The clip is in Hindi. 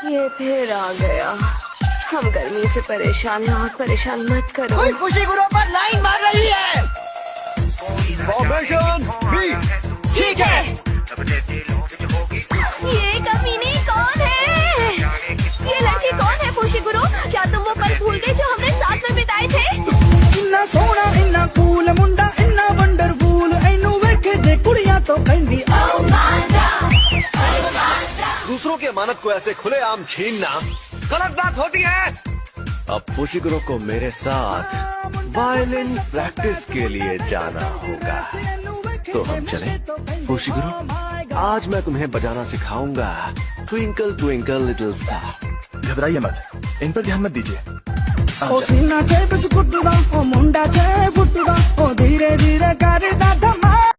ये फिर आ गया। हम गर्मी से परेशान हैं और परेशान मत करो। कोई खुशी गुरु पर लाइन मार रही है। Formation B. ठीक है। ये कमीनी कौन है? ये लड़की कौन है खुशी गुरु? क्या तुम वो पल भूल गए जो हमने साथ में बिताए थे? इन्ना सोना इन्ना कूल मुंडा इन्ना वंडरफुल इन्नू वेखे जे कुड़ियां तो कहंदी दूसरों की अमानत को ऐसे खुलेआम छीनना गलत बात होती है। अब फुशिगुरु को मेरे साथ वायलिन प्रैक्टिस के लिए जाना होगा। तो हम चले फुशिगुरु, आज मैं तुम्हें बजाना सिखाऊंगा ट्विंकल ट्विंकल लिटिल स्टार। घबराइए मत, इन पर ध्यान मत दीजिए। ओ सीना चे बिस्कुट दा ओ मुंडा चे फुट दा ओ धीरे धीरे करदा धमा।